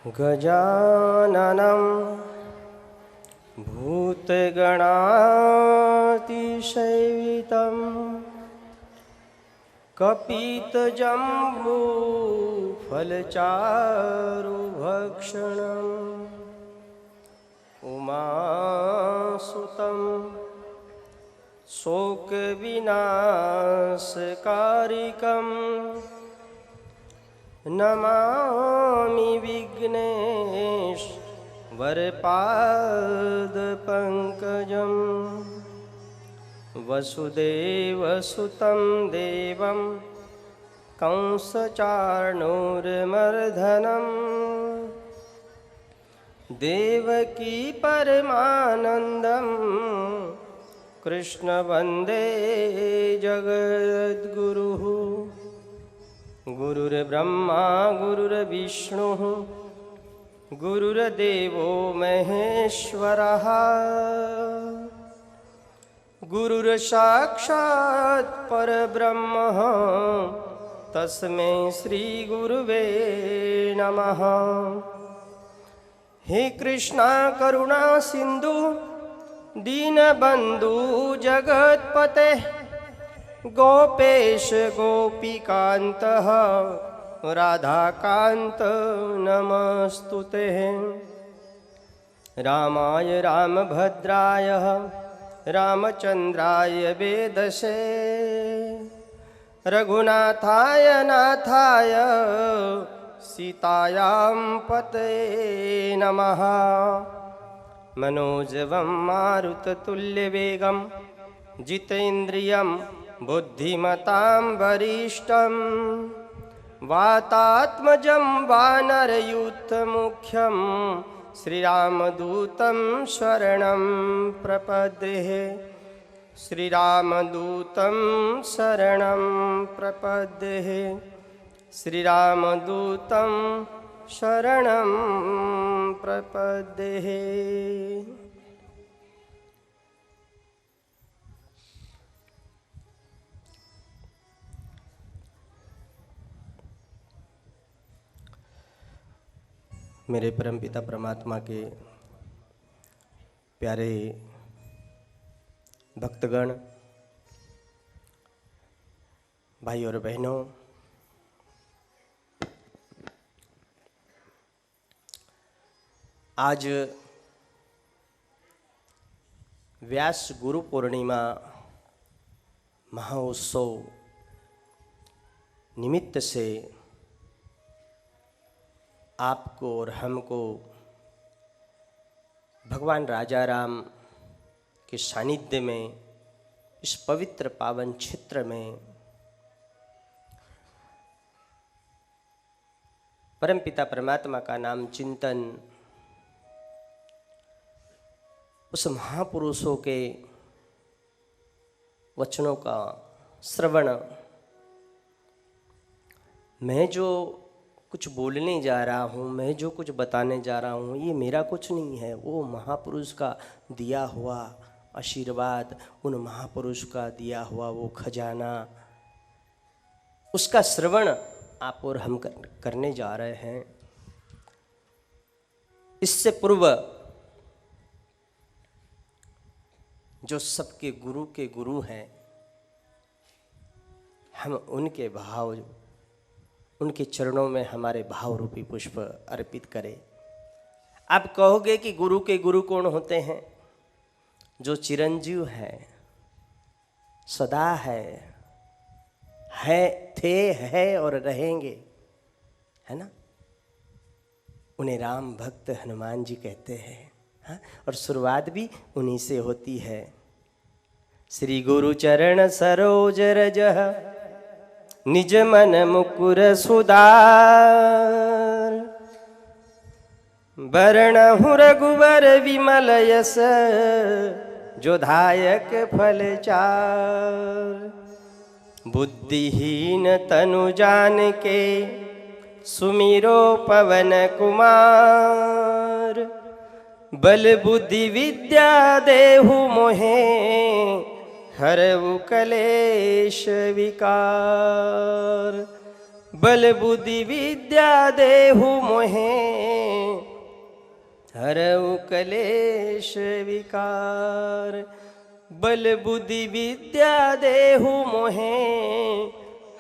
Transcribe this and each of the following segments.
गजाननं भूतगणातिसेवितं कपितजम्बूफलचारुभक्षणम् उमासुतं शोकविनाशकारिकम् नमामि विघ्नेश्वरपादपङ्कजं वसुदेवसुतं देवं कंसचाणूरमर्दनं देवकी परमानन्दं कृष्ण वन्दे जगद्गुरुः। गुरुर्ब्रह्मा गुरुर्विष्णुः गुरुर्देवो महेश्वरः गुरुर्साक्षात् परब्रह्म तस्मै श्रीगुरुवे नमः। हे कृष्णा करुणा सिंधु दीनबंधु जगत्पते गोपेश गोपीकान्तः राधाकान्त नमस्तुते। रामाय रामभद्राय रामचन्द्राय वेदसे रघुनाथाय नाथाय सीतायां पतये नमः। मनोजवं मारुततुल्यवेगं जितेन्द्रियं बुद्धिमतां वरिष्ठं वातात्मजं वानरयूथमुख्यं श्रीरामदूतं शरणं प्रपद्ये। श्रीरामदूतं शरणं प्रपद्ये। श्रीरामदूतं शरणं प्रपद्ये। मेरे परमपिता परमात्मा के प्यारे भक्तगण, भाई और बहनों, आज व्यास गुरु पूर्णिमा महोत्सव निमित्त से आपको और हमको भगवान राजा राम के सानिध्य में इस पवित्र पावन क्षेत्र में परमपिता परमात्मा का नाम चिंतन, उस महापुरुषों के वचनों का श्रवण, मैं जो कुछ बोलने जा रहा हूँ, मैं जो कुछ बताने जा रहा हूँ, ये मेरा कुछ नहीं है, वो महापुरुष का दिया हुआ आशीर्वाद, उन महापुरुष का दिया हुआ वो खजाना, उसका श्रवण आप और हम करने जा रहे हैं। इससे पूर्व जो सबके गुरु के गुरु हैं, हम उनके भाव, उनके चरणों में हमारे भाव रूपी पुष्प अर्पित करें। आप कहोगे कि गुरु के गुरु कौन होते हैं? जो चिरंजीव है, सदा है, थे, है और रहेंगे, है ना? उन्हें राम भक्त हनुमान जी कहते हैं। हाँ? और शुरुआत भी उन्हीं से होती है। श्री गुरु चरण सरोज रज निज मन मुकुर सुधार, बरनहु रघुवर विमल यस जो दायक फल चार। बुद्धिहीन तनु जान के सुमिरो पवन कुमार, बल बुद्धि विद्या देहु मोहे हरऊ कलेश विकार। बल बुद्धि विद्या देहु मोहे, हरऊ कलेश विकार। बल बुद्धि विद्या देहु मोहे,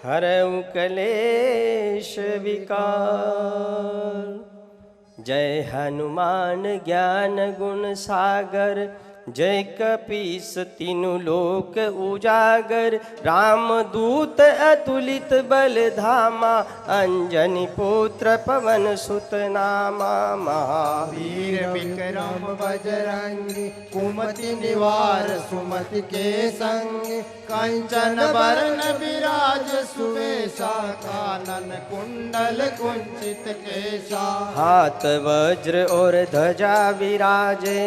हरऊ कलेश विकार। जय हनुमान ज्ञान गुण सागर, जय कपीस तीनु लोक उजागर। रामदूत अतुलित बल धामा, अंजनी पुत्र पवन सुत नामा। महावीर विक्रम बजरंगी, कुमति निवार सुमति के संग। कंचन बरन विराज सुवेशा, कानन कुंडल कुंचित केशा। हाथ वज्र और ध्वजा विराजे,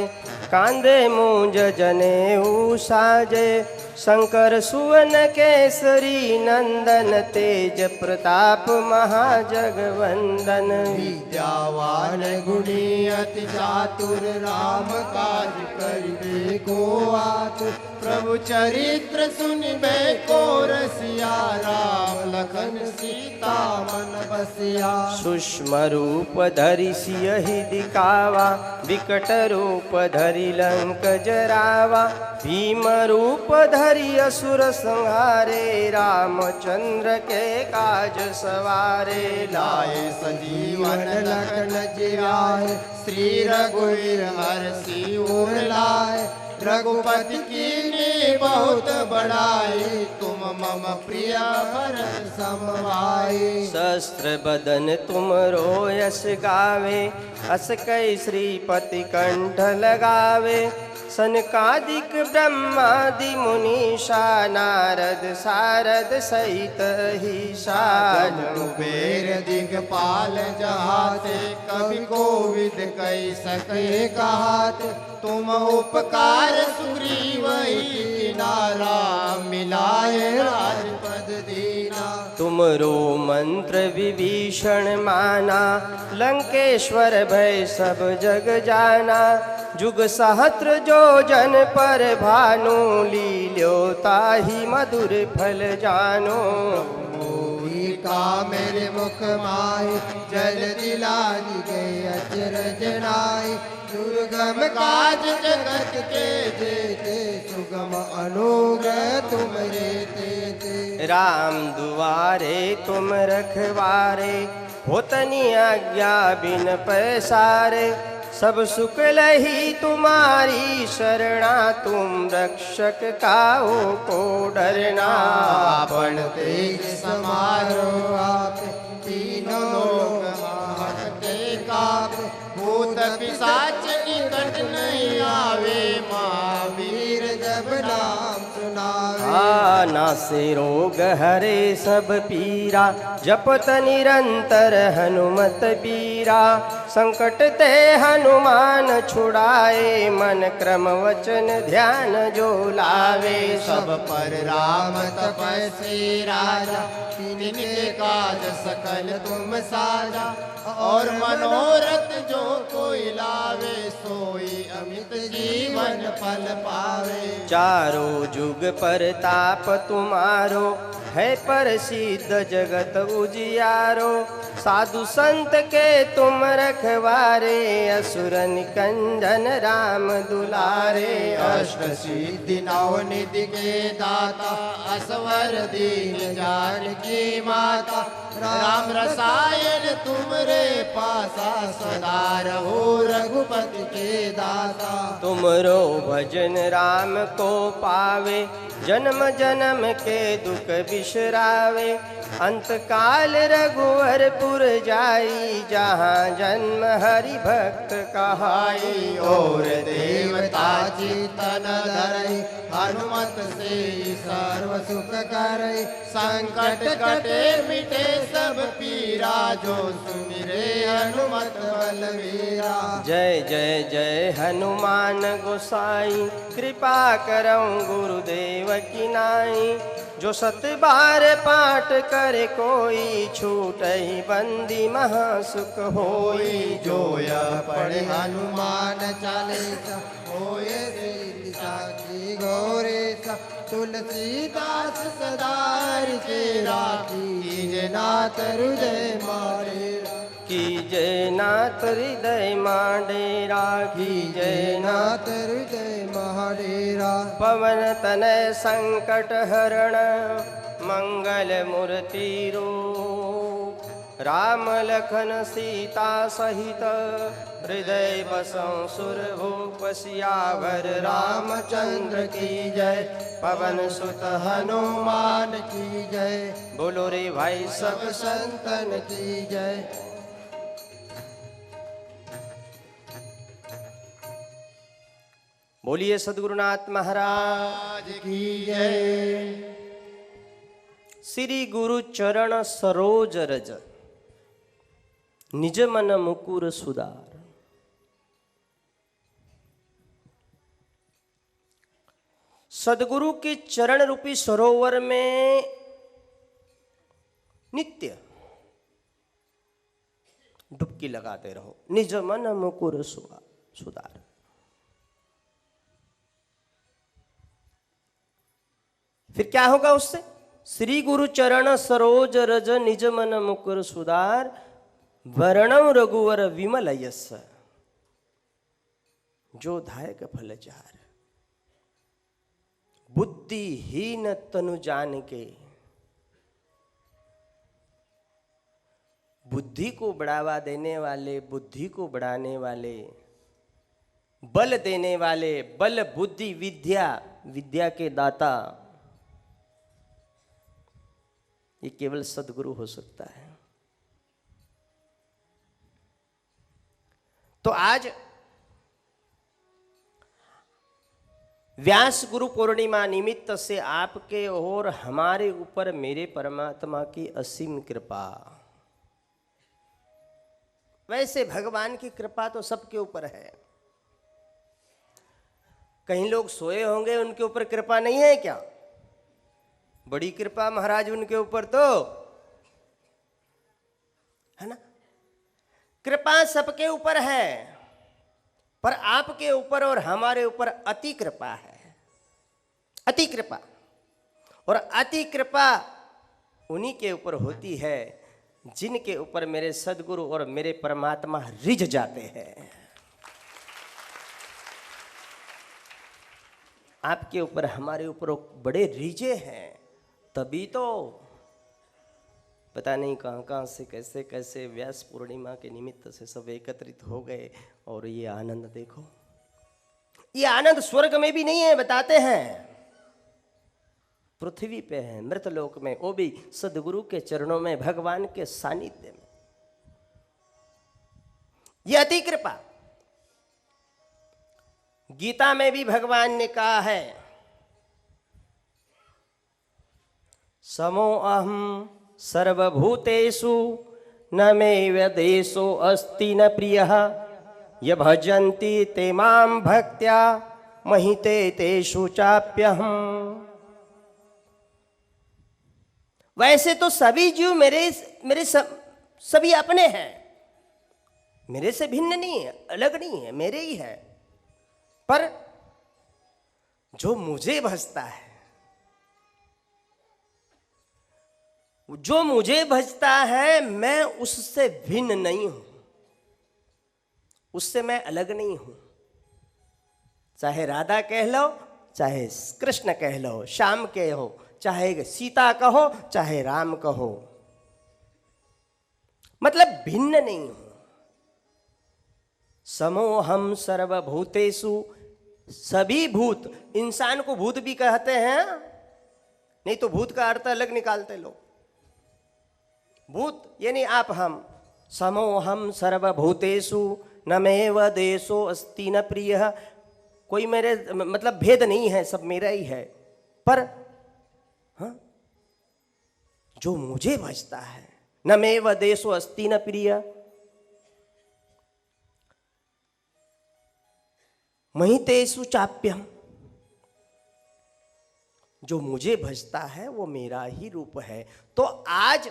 कांधे मूंज जनेऊ साजे। शंकर सुवन केसरी नंदन, तेज प्रताप महाजगवंदन। विद्यावान गुणी अति चातुर, राम काज करिबे को आतुर। प्रभु चरित्र सुनिबे को रसिया, राम लखन सीता मन बसिया। सूक्ष्म रूप धरि सियहि दिखावा, विकट रूप धरि लंक जरावा। भीम रूप धरि असुर संहारे, रामचंद्र के काज सवारे। लाए संजीवन लखन जियाए, श्री रघुवीर हरषि उर लाए। रघुपति कीन्ही बहुत बड़ाई, तुम मम प्रिय भरत सम भाई। सहस्त्र बदन तुमरो यश गावे, अस कई श्रीपति कंठ लगावे। सनकादिक ब्रह्मादि मुनीषा, नारद सारद सहित ईशा। कुबेर दिगपाल जहाते, कवि कोविद कई सके कहाते। तुम उपकार सुग्रीव नारा, मिलाए राजपद दीना। तुमरो मंत्र विभीषण माना, लंकेश्वर भय सब जग जाना। जुग सहस्त्र जो जन पर भानु, लील्यो ताहि मधुर फल जानो। का मेरे मुख माय, जल दिलानी गए अचरज नाय। दुर्गम काज जगत के जेते, सुगम अनुग्रह तुमरे तेते। राम दुआरे तुम रखवारे, होतनि आज्ञा बिन पैसारे। सब सुख लही तुम्हारी शरणा, तुम रक्षक काहू को डरना। आपण तेज समारो आप, तीनों लोक महकते काप। भूत पिशाच निकट नहीं आवे, महावीर जब नाम सुनावे। नासे रोग हरे सब पीरा, जपत निरंतर हनुमत बीरा। संकट ते हनुमान छुड़ाए, मन क्रम वचन ध्यान जो लावे। सब पर राम तपस्वी राजा, तिनके काज सकल तुम साजा। और मनोरथ जो कोई लावे, सोई अमित जीवन फल पावे। चारों जुग परताप तुम्हारो, है प्रसिद्ध जगत उजियारो। साधु संत के तुम रखवारे, असुर निकंदन राम दुलारे। अष्ट सिद्धि नव निधि के दाता, असवर दीन जानकी माता। राम रसायन तुमरे पासा, सदा रहो रघुपति के दासा। तुमरो भजन राम को पावे, जन्म जन्म के दुख बिसरावे। अंत काल रघुवरपुर जाई, जहाँ जन्म हरि भक्त कहाई। और देवता चितन धरई, हनुमत से सर्व सुख करई। संकट कटे मिटे सब पीरा, जो सुमिरे हनुमत बलवीरा। जय जय जय हनुमान गोसाई, कृपा करऊं गुरुदेव की नाई। जो सत बार पाठ करे कोई, छूटहि बंदी महासुख होई। जो यह पढ़े हनुमान चालीसा, होए सिद्धि साखी गौरेश तुलसीदास सदार के राखी नाथ हृदय मारे कीजय नाथ हृदय माडेरा कीजय नाथ हृदय महाडेरा पवन तनय संकट हरण मंगल मूर्ति रूप राम लखन सीता सहित हृदय बसों सुरभूप सियावर रामचंद्र की जय पवन सुत हनुमान की जय बोलो रे भाई सब संतन की जय बोलिए सद्गुरुनाथ महाराज की जय। श्री गुरु चरण सरोज रज निज मन मुकुर सुधार। सदगुरु के चरण रूपी सरोवर में नित्य डुबकी लगाते रहो। निज मन मुकुर सुधार। फिर क्या होगा उससे? श्री गुरु चरण सरोज रज निज मन मुकुर सुधार वर्णम रघुवर विमल यस जो धायक फल चार। बुद्धिहीन तनु जान के बुद्धि को बढ़ावा देने वाले, बुद्धि को बढ़ाने वाले, बल देने वाले, बल बुद्धि विद्या, विद्या के दाता, ये केवल सद्गुरु हो सकता है। तो आज व्यास गुरु पूर्णिमा निमित्त से आपके और हमारे ऊपर मेरे परमात्मा की असीम कृपा। वैसे भगवान की कृपा तो सबके ऊपर है। कहीं लोग सोए होंगे, उनके ऊपर कृपा नहीं है क्या? बड़ी कृपा महाराज उनके ऊपर तो है ना। कृपा सबके ऊपर है, पर आपके ऊपर और हमारे ऊपर अति कृपा है। अति कृपा, और अति कृपा उन्हीं के ऊपर होती है जिनके ऊपर मेरे सद्गुरु और मेरे परमात्मा रिझ जाते हैं। आपके ऊपर हमारे ऊपर बड़े रिझे हैं, तभी तो पता नहीं कहाँ कहाँ से कैसे कैसे व्यास पूर्णिमा के निमित्त से सब एकत्रित हो गए। और ये आनंद देखो, ये आनंद स्वर्ग में भी नहीं है, बताते हैं पृथ्वी पे है, मृतलोक में, वो भी सदगुरु के चरणों में, भगवान के सानिध्य में। ये अति कृपा। गीता में भी भगवान ने कहा है, समो अहम सर्वभूतेषु न मे व्यदेशो अस्ति न प्रियः य भजन्ति ते मां भक्त्या महिते तेषु चाप्यहम्। वैसे तो सभी जीव मेरे सभी अपने हैं, मेरे से भिन्न नहीं है, अलग नहीं है, मेरे ही है। पर जो मुझे भजता है, जो मुझे भजता है, मैं उससे भिन्न नहीं हूं, उससे मैं अलग नहीं हूं। चाहे राधा कह लो, चाहे कृष्ण कह लो, श्याम कहो, चाहे सीता कहो, चाहे राम कहो, मतलब भिन्न नहीं हूं। समोहम सर्वभूतेषु, सभी भूत, इंसान को भूत भी कहते हैं, नहीं तो भूत का अर्थ अलग निकालते लोग। भूत यानी आप, हम। समोहम सर्वभूतेषु न मेव देशो अस्ति न प्रियः, कोई मेरे मतलब भेद नहीं है, सब मेरा ही है। पर हाँ, जो मुझे भजता है, न मेव देशो अस्ति न प्रिय, महितेषु चाप्यहम्, जो मुझे भजता है वो मेरा ही रूप है। तो आज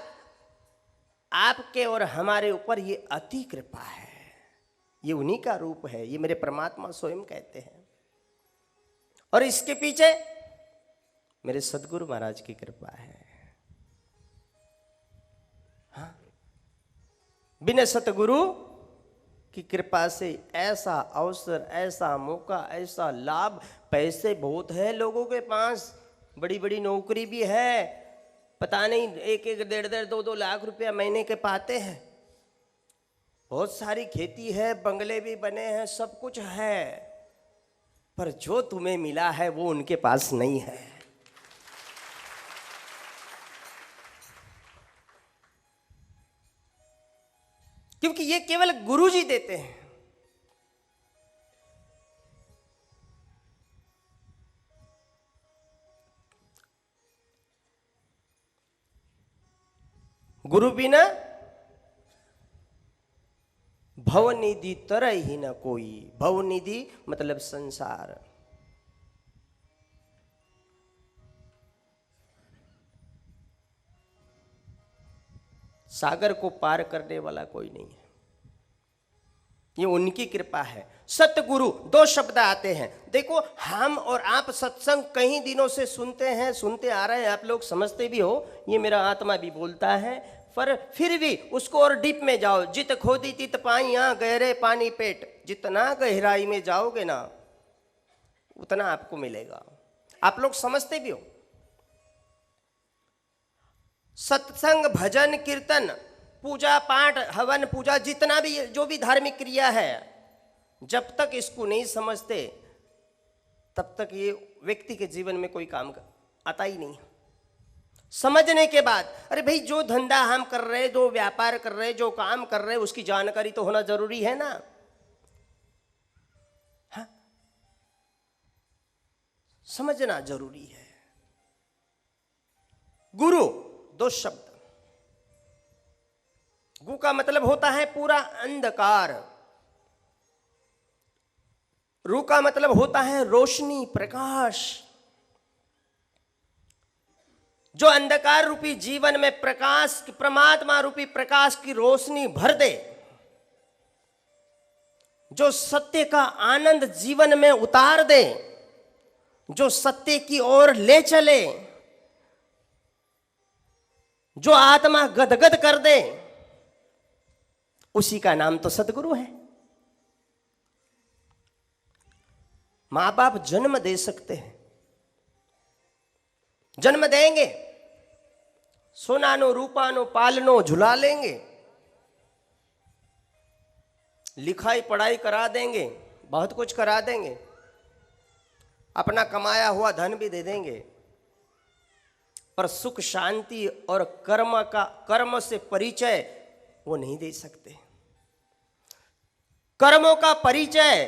आपके और हमारे ऊपर ये अति कृपा है, ये उन्हीं का रूप है, ये मेरे परमात्मा स्वयं कहते हैं। और इसके पीछे मेरे सदगुरु महाराज की कृपा है। हाँ, बिना सतगुरु की कृपा से ऐसा अवसर, ऐसा मौका, ऐसा लाभ, पैसे बहुत है लोगों के पास, बड़ी बड़ी नौकरी भी है, पता नहीं 1-1, 1.5-1.5, 2-2 लाख रुपया महीने के पाते हैं, बहुत सारी खेती है, बंगले भी बने हैं, सब कुछ है, पर जो तुम्हें मिला है वो उनके पास नहीं है। क्योंकि ये केवल गुरुजी देते हैं। गुरु बिना भवनिधि तरह ही न कोई। भवनिधि मतलब संसार। सागर को पार करने वाला कोई नहीं है, ये उनकी कृपा है। सतगुरु 2 शब्द आते हैं। देखो, हम और आप सत्संग कई दिनों से सुनते हैं, सुनते आ रहे हैं, आप लोग समझते भी हो, ये मेरा आत्मा भी बोलता है, पर फिर भी उसको और डीप में जाओ। जित खोदी तित पाइयां, गहरे पानी पेट। जितना गहराई में जाओगे ना उतना आपको मिलेगा। आप लोग समझते भी हो। सत्संग, भजन, कीर्तन, पूजा पाठ, हवन पूजा, जितना भी जो भी धार्मिक क्रिया है, जब तक इसको नहीं समझते तब तक ये व्यक्ति के जीवन में कोई काम आता ही नहीं। समझने के बाद, अरे भाई, जो धंधा हम कर रहे, जो व्यापार कर रहे, जो काम कर रहे, उसकी जानकारी तो होना जरूरी है ना। हाँ? समझना जरूरी है। गुरु 2 शब्द। गु का मतलब होता है पूरा अंधकार, रू का मतलब होता है रोशनी, प्रकाश। जो अंधकार रूपी जीवन में प्रकाश, परमात्मा रूपी प्रकाश की रोशनी भर दे, जो सत्य का आनंद जीवन में उतार दे, जो सत्य की ओर ले चले, जो आत्मा गदगद कर दे, उसी का नाम तो सतगुरु है। मां बाप जन्म दे सकते हैं, जन्म देंगे, सोनानो रूपानो पालनो झुला लेंगे, लिखाई पढ़ाई करा देंगे, बहुत कुछ करा देंगे, अपना कमाया हुआ धन भी दे देंगे, पर सुख शांति और कर्म से परिचय वो नहीं दे सकते। कर्मों का परिचय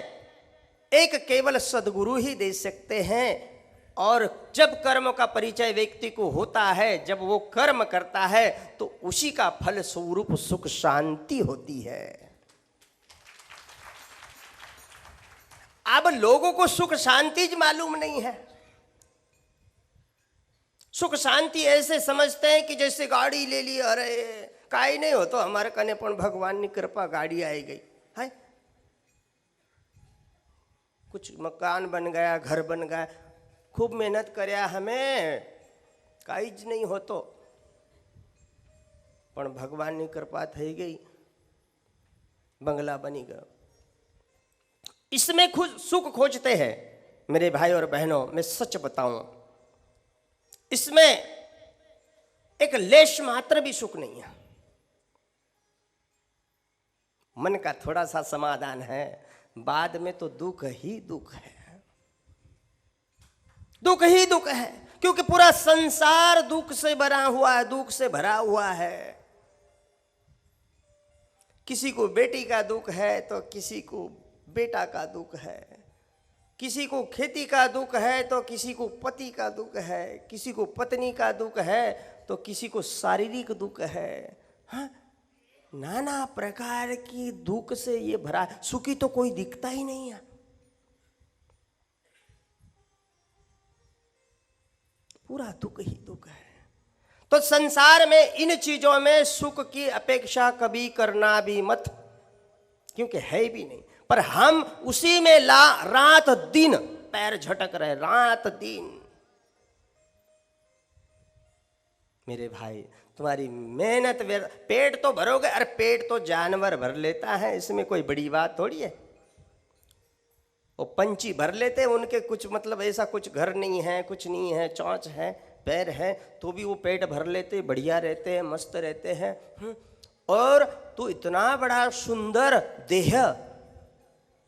एक केवल सद्गुरु ही दे सकते हैं। और जब कर्म का परिचय व्यक्ति को होता है, जब वो कर्म करता है, तो उसी का फल स्वरूप सुख शांति होती है। अब लोगों को सुख शांति मालूम नहीं है। सुख शांति ऐसे समझते हैं कि जैसे गाड़ी ले ली, अरे काई नहीं हो तो हमारे कने पण भगवान की कृपा गाड़ी आई गई है, कुछ मकान बन गया, घर बन गया, खूब मेहनत करया हमें, काई ज नहीं हो तो पण भगवान की कृपा थई गई, बंगला बनी गया। इसमें खुद सुख खोजते हैं। मेरे भाई और बहनों, मैं सच बताऊं, इसमें एक लेश मात्र भी सुख नहीं है। मन का थोड़ा सा समाधान है, बाद में तो दुख ही दुख है, दुख ही दुख है। क्योंकि पूरा संसार दुख से भरा हुआ है, दुख से भरा हुआ है। किसी को बेटी का दुख है तो किसी को बेटा का दुख है, किसी को खेती का दुख है तो किसी को पति का दुख है, किसी को पत्नी का दुख है तो किसी को शारीरिक दुख है। हाँ, नाना प्रकार की दुख से ये भरा, सुखी तो कोई दिखता ही नहीं है। पूरा दुख ही दुख है। तो संसार में इन चीजों में सुख की अपेक्षा कभी करना भी मत, क्योंकि है भी नहीं। पर हम उसी में रात दिन पैर झटक रहे रात दिन। मेरे भाई, तुम्हारी मेहनत पेट तो भरोगे, अरे पेट तो जानवर भर लेता है, इसमें कोई बड़ी बात थोड़ी है। वो पंछी भर लेते हैं, उनके कुछ मतलब ऐसा कुछ घर नहीं है, कुछ नहीं है, चोंच है, पैर है, तो भी वो पेट भर लेते, बढ़िया रहते हैं, मस्त रहते हैं। और तू इतना बड़ा सुंदर देह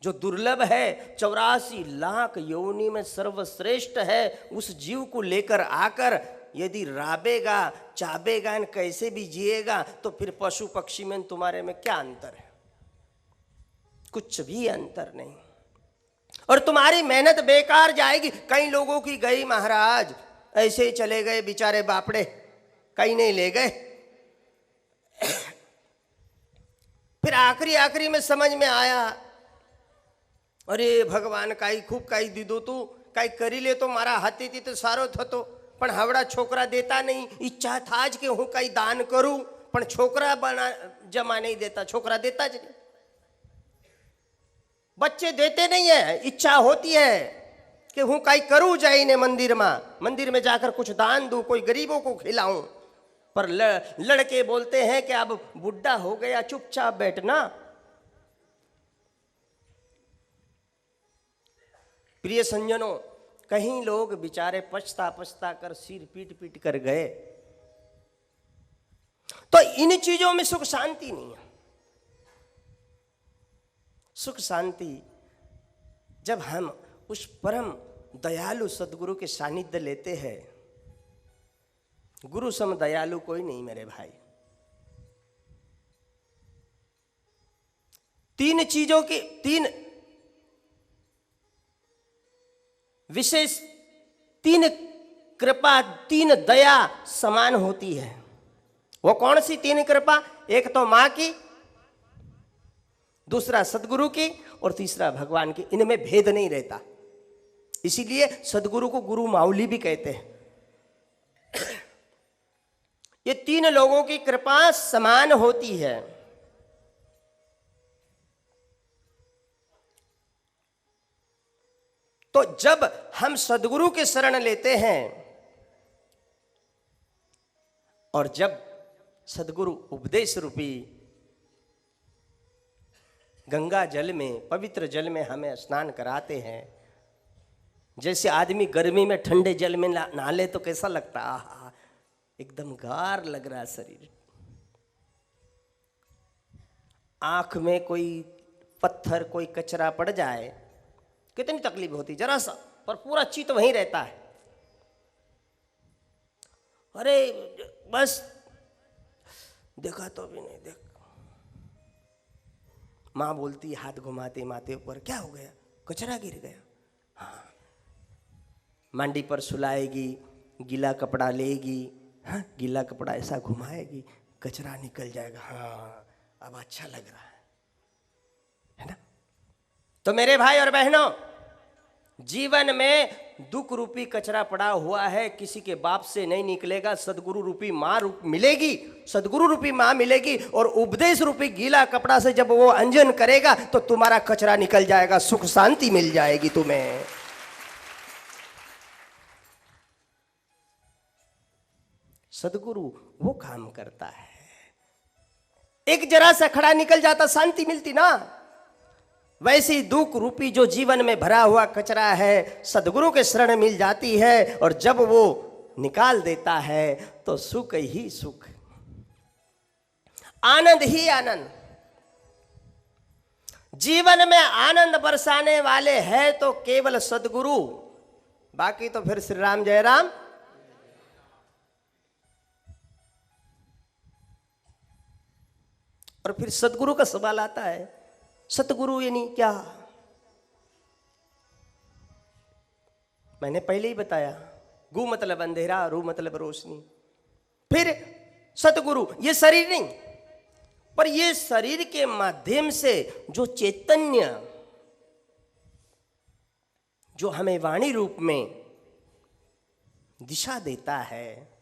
जो दुर्लभ है, 84 लाख योनि में सर्वश्रेष्ठ है, उस जीव को लेकर आकर यदि राबेगा, चाबेगा, और कैसे भी जिएगा, तो फिर पशु पक्षी में तुम्हारे में क्या अंतर है? कुछ भी अंतर नहीं। और तुम्हारी मेहनत बेकार जाएगी। कई लोगों की गई महाराज, ऐसे ही चले गए बेचारे बापड़े, कहीं नहीं ले गए। फिर आखिरी में समझ में आया, अरे भगवान काई खूब काई दीदो, तू काई करी ले तो मारा हाथी थी तो सारो थतो, पण हवड़ा छोकरा देता नहीं। इच्छा था ज के हूँ कई दान करूं, पण छोकरा बना जमा नहीं देता, छोकरा देता ज नहीं। बच्चे देते नहीं है, इच्छा होती है कि हूँ कई करूं, जाइने मंदिर में जाकर कुछ दान दूं, कोई गरीबों को खिलाऊं। पर लड़के बोलते हैं कि अब बुढ़ा हो गया, चुपचाप बैठना। प्रिय संजनों, कहीं लोग बेचारे पछता कर सिर पीट कर गए। तो इन चीजों में सुख शांति नहीं है। सुख शांति जब हम उस परम दयालु सदगुरु के सानिध्य लेते हैं। गुरु सम दयालु कोई नहीं मेरे भाई। तीन चीजों की, तीन विशेष, तीन कृपा, तीन दया समान होती है। वो कौन सी तीन कृपा? एक तो मां की, दूसरा सदगुरु की, और तीसरा भगवान की। इनमें भेद नहीं रहता, इसीलिए सदगुरु को गुरु माउली भी कहते हैं। ये तीन लोगों की कृपा समान होती है। तो जब हम सदगुरु के शरण लेते हैं और जब सदगुरु उपदेश रूपी गंगा जल में, पवित्र जल में हमें स्नान कराते हैं, जैसे आदमी गर्मी में ठंडे जल में नहाले तो कैसा लगता है, आहा, एकदम गार लग रहा है शरीर। आंख में कोई पत्थर, कोई कचरा पड़ जाए, कितनी तकलीफ होती, जरा सा, पर पूरा चित्त वहीं रहता है। अरे बस देखा तो भी नहीं, देख। माँ बोलती हाथ घुमाते माथे ऊपर, क्या हो गया? कचरा गिर गया। हाँ, मांडी पर सुलाएगी, गीला कपड़ा लेगी, हाँ, गीला कपड़ा ऐसा घुमाएगी, कचरा निकल जाएगा। हाँ, अब अच्छा लग रहा है ना? तो मेरे भाई और बहनों, जीवन में दुख रूपी कचरा पड़ा हुआ है, किसी के बाप से नहीं निकलेगा। सदगुरु रूपी माँ मिलेगी, सदगुरु रूपी माँ मिलेगी, और उपदेश रूपी गीला कपड़ा से जब वो अंजन करेगा तो तुम्हारा कचरा निकल जाएगा, सुख शांति मिल जाएगी तुम्हें। सदगुरु वो काम करता है। एक जरा सा खड़ा निकल जाता, शांति मिलती ना। वैसे ही दुख रूपी जो जीवन में भरा हुआ कचरा है, सदगुरु के शरण मिल जाती है, और जब वो निकाल देता है तो सुख ही सुख, आनंद ही आनंद। जीवन में आनंद बरसाने वाले हैं तो केवल सदगुरु, बाकी तो फिर श्री राम जय राम। और फिर सदगुरु का सवाल आता है, सतगुरु यानी क्या? मैंने पहले ही बताया, गु मतलब अंधेरा, रू मतलब रोशनी। फिर सतगुरु, ये शरीर नहीं, पर ये शरीर के माध्यम से जो चैतन्य, जो हमें वाणी रूप में दिशा देता है,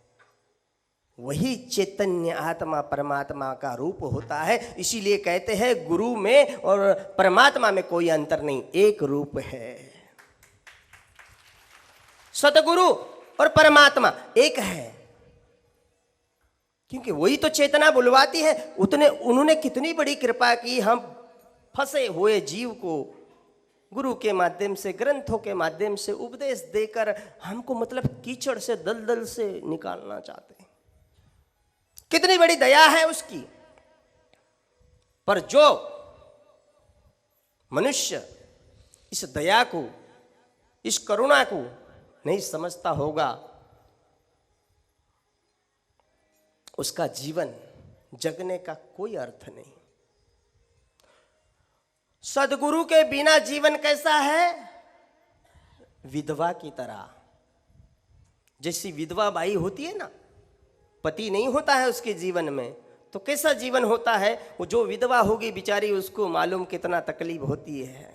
वही चैतन्य आत्मा परमात्मा का रूप होता है। इसीलिए कहते हैं गुरु में और परमात्मा में कोई अंतर नहीं, एक रूप है। सतगुरु और परमात्मा एक है, क्योंकि वही तो चेतना बुलवाती है। उन्होंने कितनी बड़ी कृपा की, हम फंसे हुए जीव को गुरु के माध्यम से, ग्रंथों के माध्यम से उपदेश देकर हमको मतलब कीचड़ से, दलदल से निकालना चाहते हैं। कितनी बड़ी दया है उसकी। पर जो मनुष्य इस दया को, इस करुणा को नहीं समझता होगा, उसका जीवन जगने का कोई अर्थ नहीं। सदगुरु के बिना जीवन कैसा है? विधवा की तरह। जैसी विधवा बाई होती है ना, पति नहीं होता है उसके जीवन में, तो कैसा जीवन होता है? वो जो विधवा होगी बेचारी, उसको मालूम कितना तकलीफ होती है।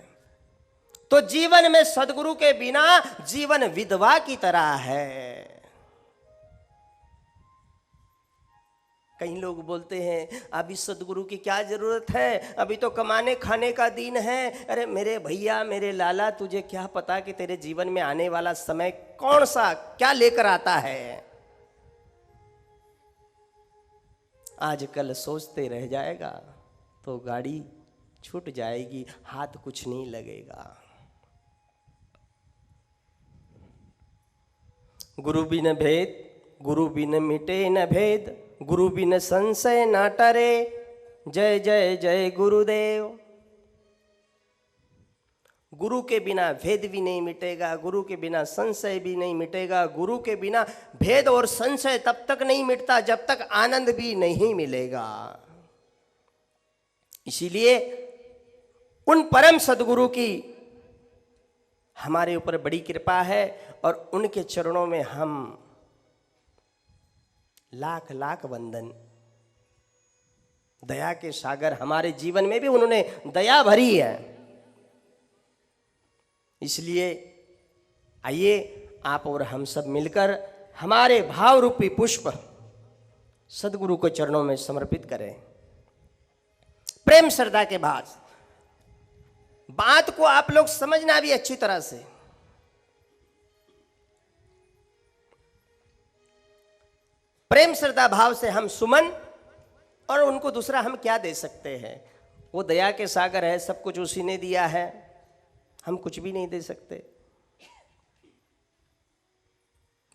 तो जीवन में सदगुरु के बिना जीवन विधवा की तरह है। कई लोग बोलते हैं अभी सदगुरु की क्या जरूरत है, अभी तो कमाने खाने का दिन है। अरे मेरे भैया, मेरे लाला, तुझे क्या पता कि तेरे जीवन में आने वाला समय कौन सा क्या लेकर आता है। आजकल सोचते रह जाएगा तो गाड़ी छूट जाएगी, हाथ कुछ नहीं लगेगा। गुरु बिन भेद, गुरु बिन मिटे न भेद, गुरु बिन संशय न टरे। जय जय जय गुरुदेव। गुरु के बिना भेद भी नहीं मिटेगा, गुरु के बिना संशय भी नहीं मिटेगा। गुरु के बिना भेद और संशय तब तक नहीं मिटता जब तक आनंद भी नहीं मिलेगा। इसीलिए उन परम सदगुरु की हमारे ऊपर बड़ी कृपा है और उनके चरणों में हम लाख लाख वंदन। दया के सागर हमारे जीवन में भी उन्होंने दया भरी है। इसलिए आइए आप और हम सब मिलकर हमारे भाव रूपी पुष्प सदगुरु को चरणों में समर्पित करें, प्रेम श्रद्धा के भाव। बात को आप लोग समझना भी अच्छी तरह से। प्रेम श्रद्धा भाव से हम सुमन, और उनको दूसरा हम क्या दे सकते हैं? वो दया के सागर है, सब कुछ उसी ने दिया है, हम कुछ भी नहीं दे सकते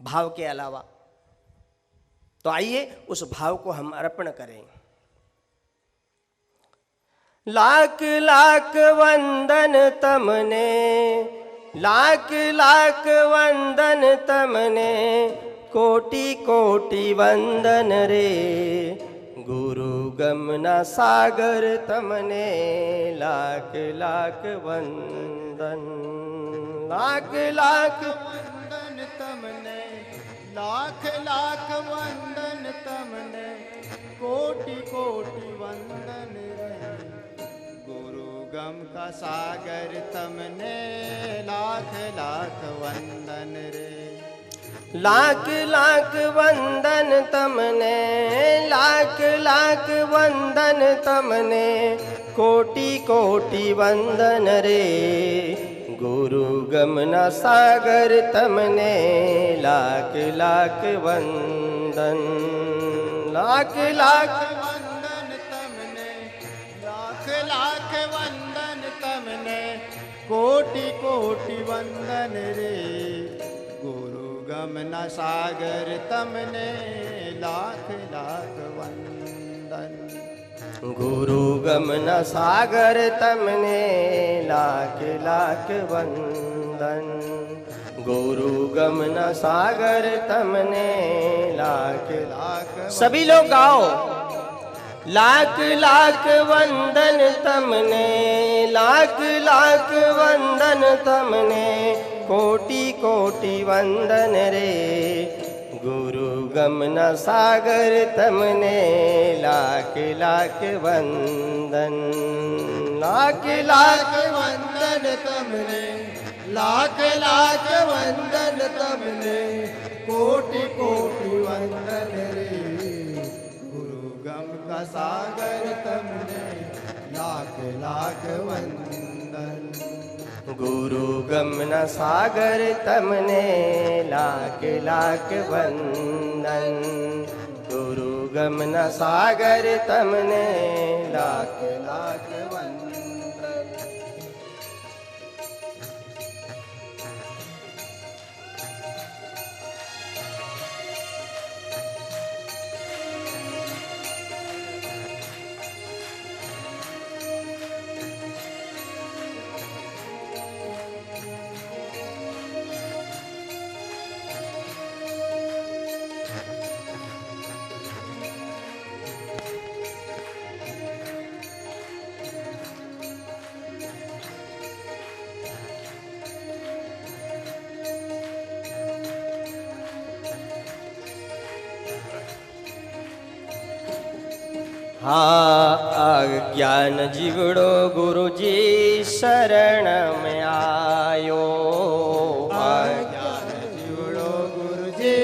भाव के अलावा। तो आइए उस भाव को हम अर्पण करें। लाख लाख वंदन तमने, लाख लाख वंदन तमने, कोटि कोटि वंदन रे। गुरु गमना सागर तमने, लाख लाख वंदन। लाख लाख वंदन तमने, लाख लाख वंदन तमने, कोटि कोटि वंदन रे। गुरु गम का सागर तमने, लाख लाख वंदन रे। लाख लाख वंदन तमने, लाख लाख वंदन तमने, कोटि कोटि वंदन रे। गुरु गमना सागर तमने, लाख लाख वंदन। लाख लाख वंदन तमने, लाख लाख वंदन तमने, कोटि कोटि वंदन रे। गुरु गमना सागर तमने, लाख लाख वंदन। गुरु गमना सागर तमने, लाख लाख वंदन। गुरु गमना सागर तमने, लाख लाख। सभी लोग गाओ। लाख लाख वंदन तमने, लाख लाख वंदन तमने, कोटि कोटि वंदन रे। गुरु गमना सागर तमने, लाख लाख वंदन। लाख लाख वंदन तमने, लाख लाख वंदन तमने, कोटि कोटि वंदन रे। गुरु गम का सागर तमने, लाख लाख वंदन। गुरु गमन सागर तमने लाख लाख वंदन। गुरु गमन सागर तमने लाख लाख वंदन। अज्ञान जीवड़ो गुरुजी शरण में आयो। अज्ञान जीवड़ो गुरुजी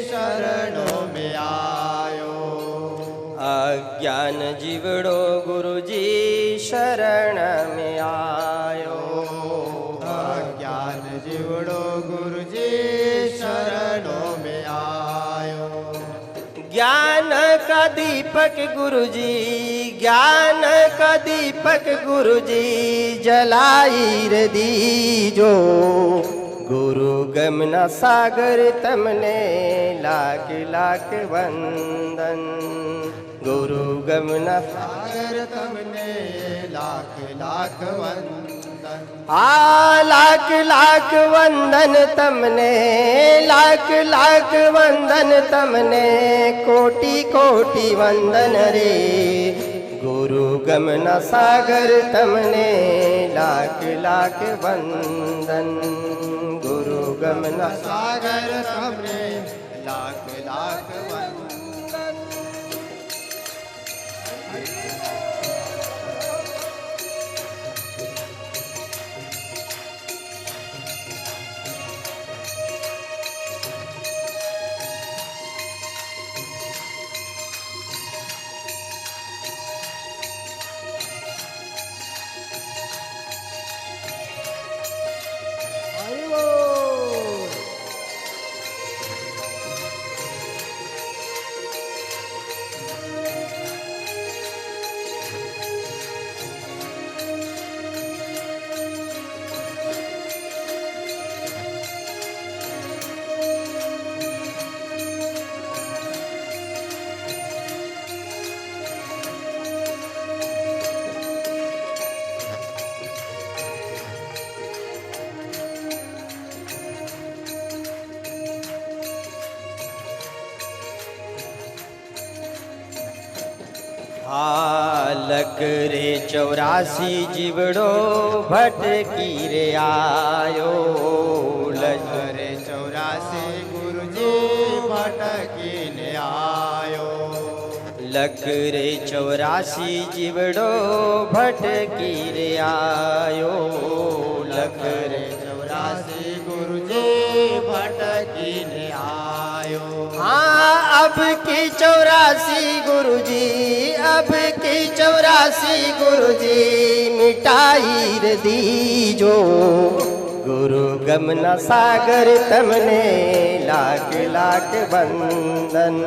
शरणों में आयो। अज्ञान जीवड़ो गुरुजी शरण में आयो। अज्ञान जीवड़ो गुरुजी शरणों में आयो। ज्ञान का दीपक गुरुजी, ज्ञान का दीपक गुरुजी जलाई रे दीजो। गुरु गमना सागर तमने लाख लाख वंदन। गुरु गमना सागर तमने लाख लाख वंदन। लाख लाख वंदन तमने, लाख लाख वंदन तमने, कोटि कोटि वंदन रे। गुरु गमना सागर तमने लाख लाख वंदन। गुरु गमना सागर तमने लाख लाख वंदन। लक रे 84 जीवड़ो भटकी रे आयो। लक रे 84 गुरुजी भटकी ने आयो। लक रे 84 जीवड़ो भटकी रे आयो। लक रे 84 गुरुजी भटकी ने आयो। अब की 84 गुरुजी, अब की 84 गुरुजी मिटाई रे दीजो। गुरु गमना सागर तमने लाख लाख वंदन।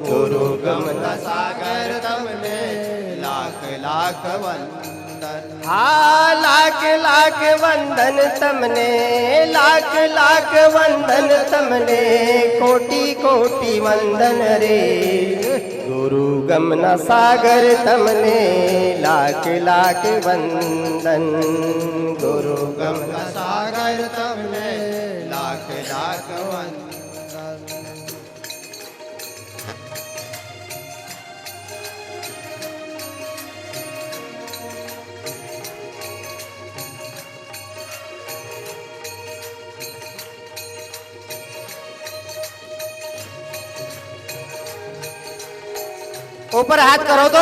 गुरु गमना सागर तमने लाख लाख वंदन। लाख लाख वंदन तमने, लाख लाख वंदन तमने, कोटि कोटि वंदन रे। गुरु गमना सागर तमने लाख लाख वंदन। गुरु गमना सागर तमने लाख लाख वंदन। ऊपर हाथ करो तो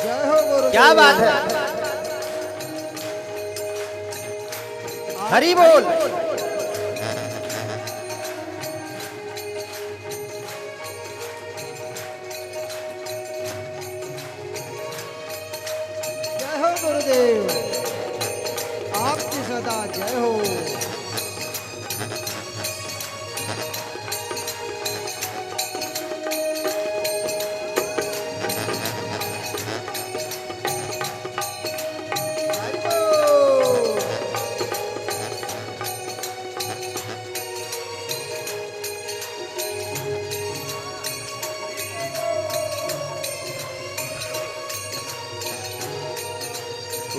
जय हो गुरु। क्या बात है, हरि बोल। गुरुदेव, आपकी सदा जय हो।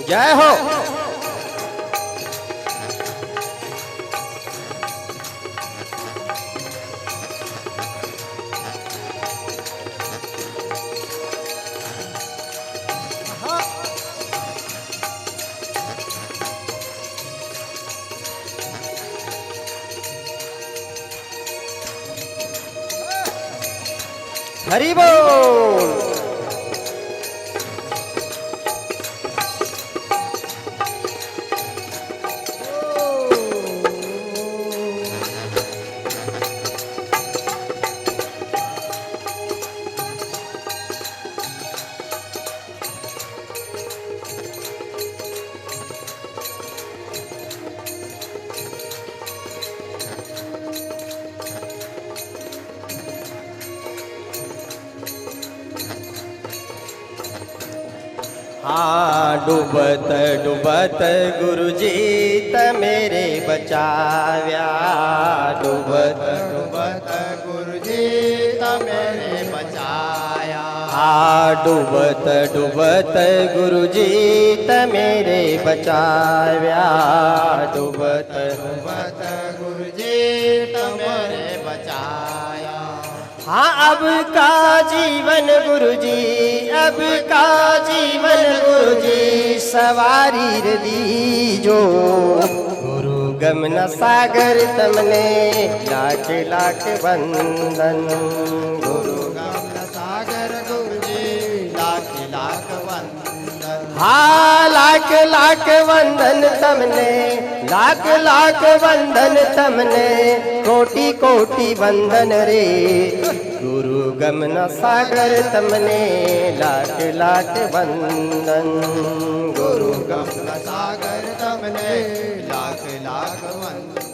जय हो। हरि बोल। हाँ डूबत डूबत गुरुजी त मेरे बचाव्या, डूबत डूबत गुरुजी त मेरे बचाया। हाँ डूबत डूबत गुरुजी त मेरे बचाव्या, डूबत डूबत गुरुजी त मेरे बचाया। हाँ अब का जीवन गुरुजी, अब का जीवन गुरुजी सवारी रे दीजो। गुरु गमन सागर तमने लाख लाख वंदन, गुरु गमन सागर गुरुजी लाख लाख वंदन। हाँ लाख लाख वंदन तमने, लाख लाख वंदन तमने, कोटि कोटि वंदन रे। गुरु गमन सागर तमने लाख लाख वंदन, गुरु गमन सागर तमने लाख लाख वंदन।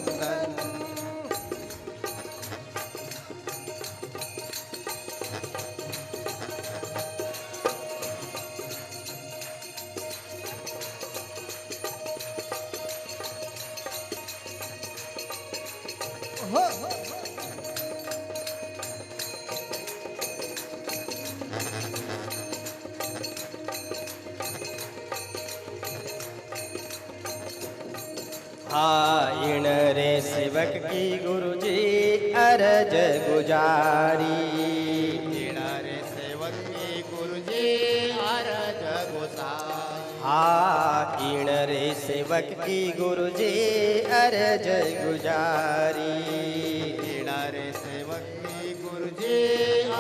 इन रे सेवक की गुरुजी अरज गुजारी, इन रे सेवक की गुरुजी अरज गुजारी। इन रे सेवक की गुरुजी अरज गुजारी, इन रे सेवक की गुरुजी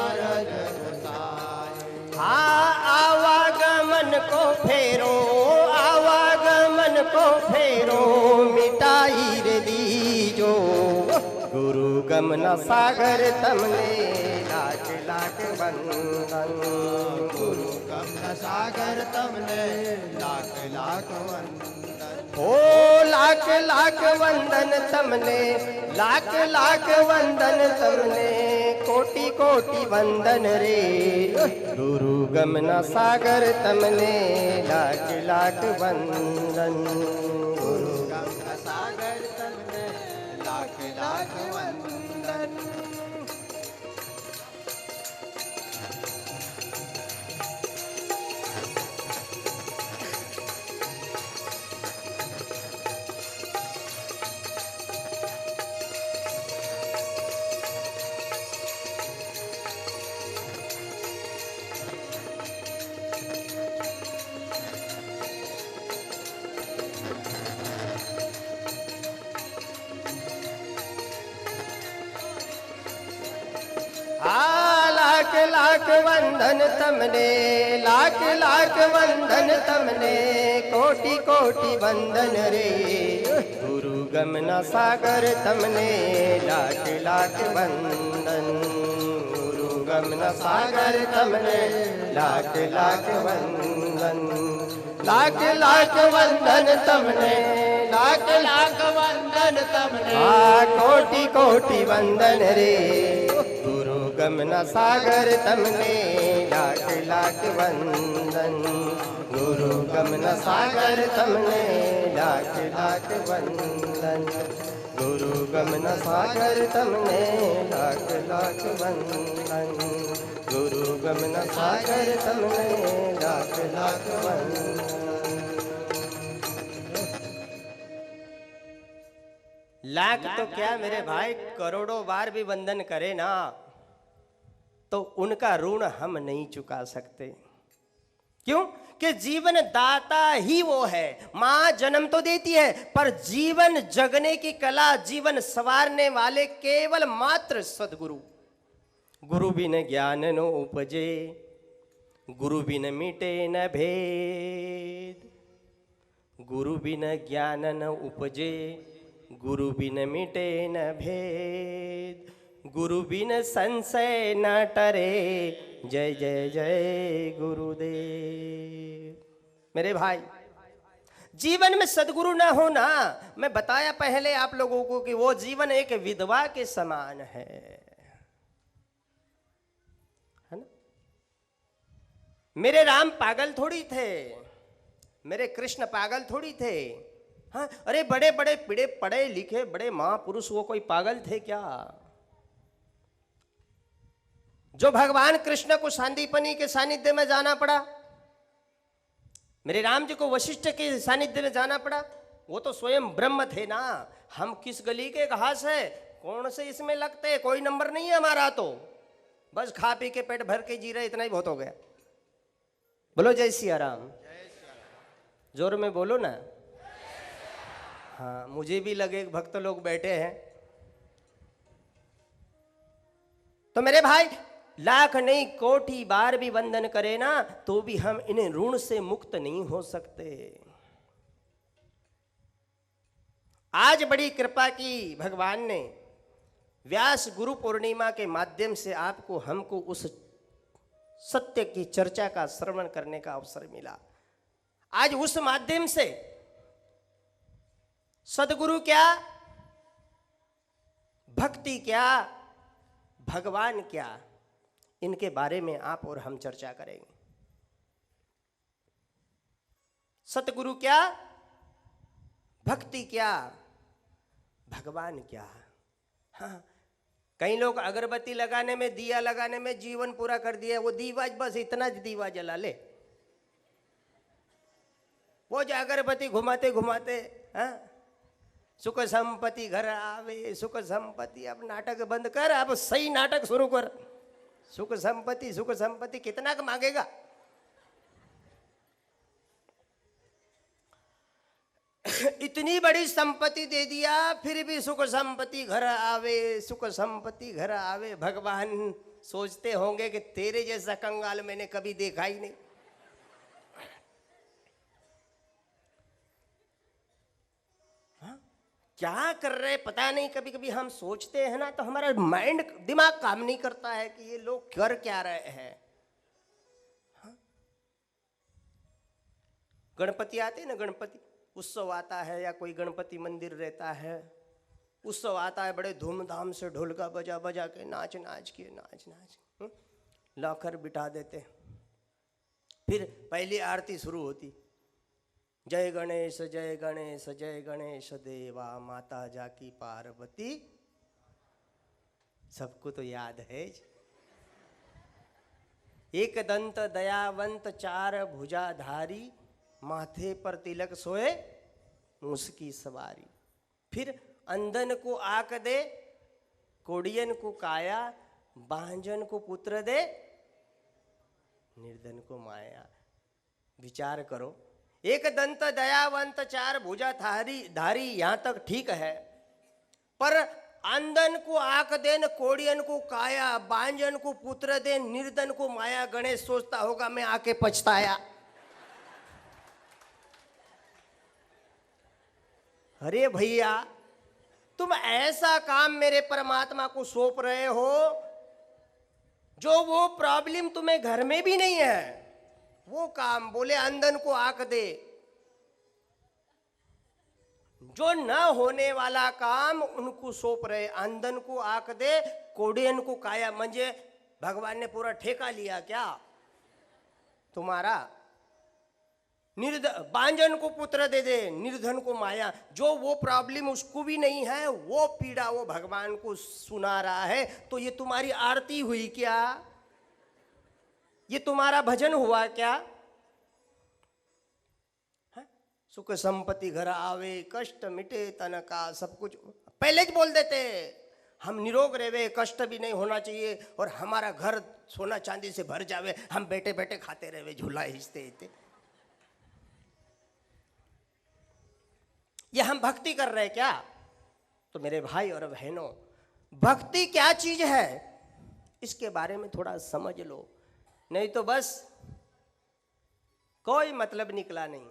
अरज गुजारी। आवागमन को फेरो, आवागमन को फेरो मिटाई रे दीजो। गुरु गमन सागर तमने लाख लाख वंदन, गुरु गमन सागर तमने लाख लाख वंदन। ओ लाख लाख वंदन तमने, लाख लाख वंदन तमने, कोटि कोटि वंदन रे। गुरु गमन सागर तमने लाख लाख वंदन, गुरु गमन सागर तमने लाख लाख वंदन। लाख लाख वंदन तमने, लाख लाख वंदन तमने, कोटि कोटि वंदन रे। गुरु गमन सागर तमने लाख लाख वंदन, गुरु गम न सागर तमने लाख लाख वंदन, लाख लाख वंदन तमने, लाख लाख वंदन तमने, कोटि कोटि वंदन रे गुरु गम न सागर तमने लाख लाख वंदन, गुरु गम न सागर तमने लाख लाख वंदन, गुरु गम न सागर तमने लाख लाख वंदन, गुरु गम न सागर तमने लाख लाख वंदन। लाख तो क्या मेरे भाई, करोड़ों बार भी वंदन करे ना तो उनका ऋण हम नहीं चुका सकते। क्यों? कि जीवन दाता ही वो है। मां जन्म तो देती है पर जीवन जगने की कला, जीवन संवारने वाले केवल मात्र सदगुरु। गुरु बिन ज्ञान न उपजे, गुरु बिन मिटे न भेद, गुरु बिन ज्ञान न उपजे, गुरु बिन मिटे न भेद, गुरु बिन संशय न टरे, जय जय जय गुरुदेव। मेरे भाई, जीवन में सदगुरु ना होना, मैं बताया पहले आप लोगों को कि वो जीवन एक विधवा के समान है ना। मेरे राम पागल थोड़ी थे, मेरे कृष्ण पागल थोड़ी थे। हाँ, अरे बड़े बड़े पढ़े लिखे बड़े महापुरुष, वो कोई पागल थे क्या? जो भगवान कृष्ण को सांदीपनी के सानिध्य में जाना पड़ा, मेरे राम जी को वशिष्ठ के सानिध्य में जाना पड़ा, वो तो स्वयं ब्रह्म थे ना। हम किस गली के घास है, कौन से इसमें लगते, कोई नंबर नहीं है हमारा, तो बस खा पी के पेट भर के जी रहे, इतना ही बहुत हो गया। बोलो जय सिया राम, जोर में बोलो ना। हाँ, मुझे भी लगे भक्त लोग बैठे हैं। तो मेरे भाई, लाख नहीं कोटि बार भी वंदन करे ना तो भी हम इन ऋण से मुक्त नहीं हो सकते। आज बड़ी कृपा की भगवान ने, व्यास गुरु पूर्णिमा के माध्यम से आपको हमको उस सत्य की चर्चा का श्रवण करने का अवसर मिला। आज उस माध्यम से सदगुरु क्या, भक्ति क्या, भगवान क्या, इनके बारे में आप और हम चर्चा करेंगे। सतगुरु क्या, भक्ति क्या, भगवान क्या। हाँ, कई लोग अगरबत्ती लगाने में, दिया लगाने में जीवन पूरा कर दिया। वो दीवा बस इतना दीवा जला ले, वो जो अगरबत्ती घुमाते घुमाते, हाँ, सुख संपत्ति घर आवे, सुख संपत्ति। अब नाटक बंद कर, अब सही नाटक शुरू कर। सुख संपत्ति कितना का मांगेगा? इतनी बड़ी संपत्ति दे दिया, फिर भी सुख संपत्ति घर आवे, सुख संपत्ति घर आवे। भगवान सोचते होंगे कि तेरे जैसा कंगाल मैंने कभी देखा ही नहीं। क्या कर रहे पता नहीं। कभी कभी हम सोचते हैं ना तो हमारा माइंड, दिमाग काम नहीं करता है कि ये लोग कर क्या रहे हैं। गणपति आते हैं ना, गणपति उत्सव आता है या कोई गणपति मंदिर रहता है, उत्सव आता है, बड़े धूमधाम से ढोलका बजा बजा के नाच नाच लाकर बिठा देते। फिर पहली आरती शुरू होती, जय गणेश जय गणेश जय गणेश देवा, माता जाकी पार्वती। सबको तो याद है। एक दंत दयावंत चार भुजाधारी, माथे पर तिलक सोए मुस्की सवारी। फिर अंधन को आंख दे, कोड़ियन को काया, बांझन को पुत्र दे, निर्धन को माया। विचार करो, एक दंत दयावंत चार भुजा धारी, यहां तक ठीक है, पर अंधन को आंख दे, कोड़ियन को काया, बांझन को पुत्र दे, निर्धन को माया। गणेश सोचता होगा मैं आके पछताया। अरे भैया, तुम ऐसा काम मेरे परमात्मा को सौंप रहे हो जो वो प्रॉब्लम तुम्हें घर में भी नहीं है, वो काम बोले अंधन को आंख दे। जो न होने वाला काम उनको सौंप रहे, अंधन को आंख दे, कोडियन को काया। म्हणजे भगवान ने पूरा ठेका लिया क्या तुम्हारा? बांझन को पुत्र दे दे, निर्धन को माया। जो वो प्रॉब्लम उसको भी नहीं है, वो पीड़ा वो भगवान को सुना रहा है। तो ये तुम्हारी आरती हुई क्या? ये तुम्हारा भजन हुआ क्या? है? सुख संपत्ति घर आवे, कष्ट मिटे तन का। सब कुछ पहले ही बोल देते, हम निरोग रहे, कष्ट भी नहीं होना चाहिए, और हमारा घर सोना चांदी से भर जावे, हम बैठे बैठे खाते रहे, झूला हिस्ते हिस्ते। ये हम भक्ति कर रहे क्या? तो मेरे भाई और बहनों, भक्ति क्या चीज है इसके बारे में थोड़ा समझ लो, नहीं तो बस कोई मतलब निकला नहीं।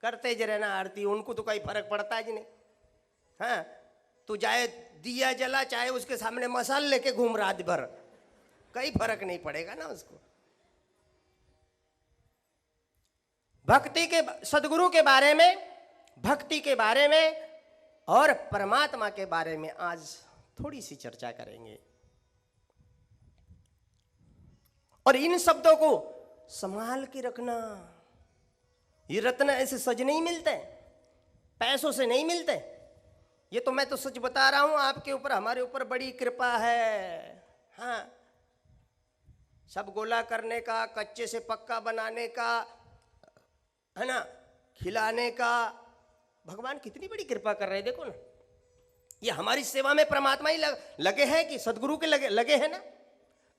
करते ज रहना आरती, उनको तो कोई फर्क पड़ता ही नहीं। हाँ, तू चाहे दिया जला, चाहे उसके सामने मसाल लेके घूम रात भर, कोई फर्क नहीं पड़ेगा ना उसको। भक्ति के, सदगुरु के बारे में, भक्ति के बारे में और परमात्मा के बारे में आज थोड़ी सी चर्चा करेंगे। और इन शब्दों को संभाल के रखना। ये रत्न ऐसे सज नहीं मिलते, पैसों से नहीं मिलते। ये तो मैं तो सच बता रहा हूं, आपके ऊपर, हमारे ऊपर बड़ी कृपा है। हाँ, सब गोला करने का, कच्चे से पक्का बनाने का, है ना, खिलाने का, भगवान कितनी बड़ी कृपा कर रहे हैं। देखो ना, ये हमारी सेवा में परमात्मा ही लगे हैं कि सदगुरु के लगे हैं ना।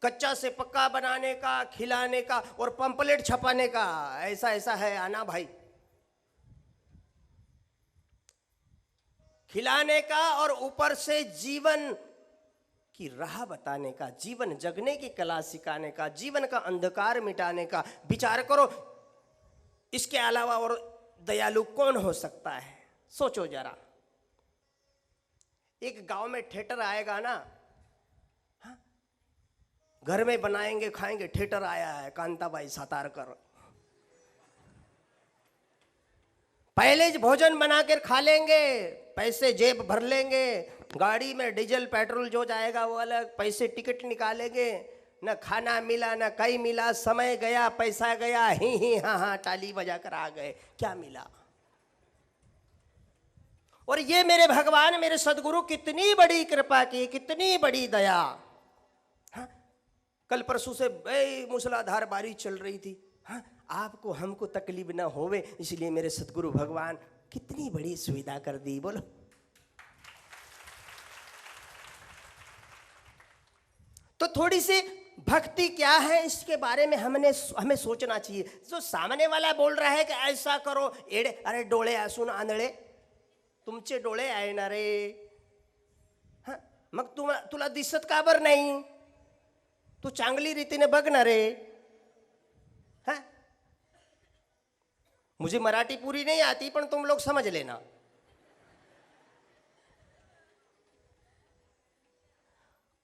कच्चा से पक्का बनाने का, खिलाने का और पंपलेट छपाने का, ऐसा ऐसा है आना भाई। खिलाने का और ऊपर से जीवन की राह बताने का, जीवन जगने की कला सिखाने का, जीवन का अंधकार मिटाने का। विचार करो, इसके अलावा और दयालु कौन हो सकता है? सोचो जरा। एक गांव में थिएटर आएगा ना, हाँ? घर में बनाएंगे खाएंगे, थिएटर आया है कांताबाई सातारकर, पहले भोजन बनाकर खा लेंगे, पैसे जेब भर लेंगे, गाड़ी में डीजल पेट्रोल जो जाएगा वो अलग, पैसे टिकट निकालेंगे, न खाना मिला न कहीं मिला, समय गया पैसा गया, ही हाँ हाँ ताली बजा कर आ गए, क्या मिला? और ये मेरे भगवान, मेरे सदगुरु कितनी बड़ी कृपा की, कितनी बड़ी दया। हाँ? कल परसों से मूसलाधार बारिश चल रही थी। हाँ? आपको हमको तकलीफ ना होवे, इसलिए मेरे सदगुरु भगवान कितनी बड़ी सुविधा कर दी। बोलो, तो थोड़ी सी भक्ति क्या है इसके बारे में हमें सोचना चाहिए। जो सामने वाला बोल रहा है कि ऐसा करो, एड़े, अरे डोळे असून आंधळे, तुमचे डोळे आहे ना रे, हाँ? मग तुला दिसत का बर नाही? तू चांगली रीतीने बघ ना रे। हाँ? मुझे मराठी पूरी नहीं आती, पण तुम लोग समझ लेना।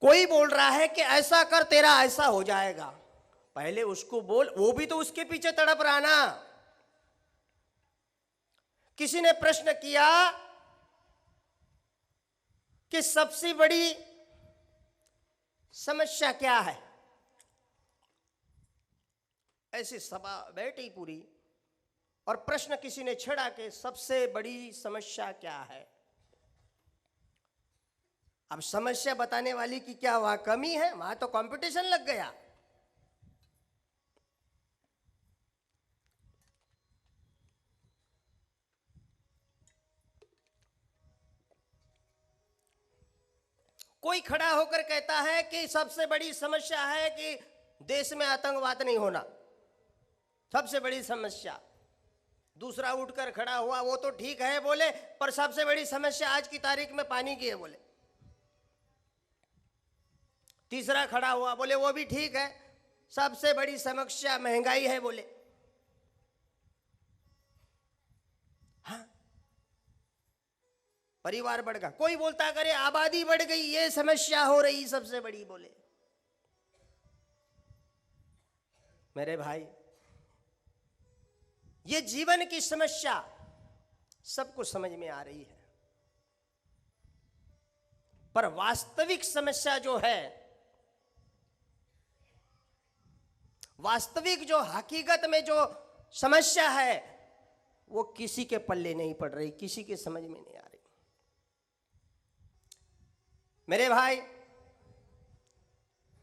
कोई बोल रहा है कि ऐसा कर तेरा ऐसा हो जाएगा, पहले उसको बोल, वो भी तो उसके पीछे तड़प रहा ना। किसी ने प्रश्न किया कि सबसे बड़ी समस्या क्या है? ऐसी सभा बैठी पूरी, और प्रश्न किसी ने छेड़ा कि सबसे बड़ी समस्या क्या है? अब समस्या बताने वाली की क्या वहां कमी है? वहां तो कंपटीशन लग गया। कोई खड़ा होकर कहता है कि सबसे बड़ी समस्या है कि देश में आतंकवाद नहीं होना, सबसे बड़ी समस्या। दूसरा उठकर खड़ा हुआ, वो तो ठीक है बोले, पर सबसे बड़ी समस्या आज की तारीख में पानी की है बोले। तीसरा खड़ा हुआ, बोले वो भी ठीक है, सबसे बड़ी समस्या महंगाई है बोले। हाँ, परिवार बढ़ गया। कोई बोलता करे आबादी बढ़ गई, ये समस्या हो रही सबसे बड़ी बोले। मेरे भाई, ये जीवन की समस्या सबको समझ में आ रही है, पर वास्तविक समस्या जो है, वास्तविक जो हकीकत में जो समस्या है, वो किसी के पल्ले नहीं पड़ रही, किसी के समझ में नहीं आ रही। मेरे भाई,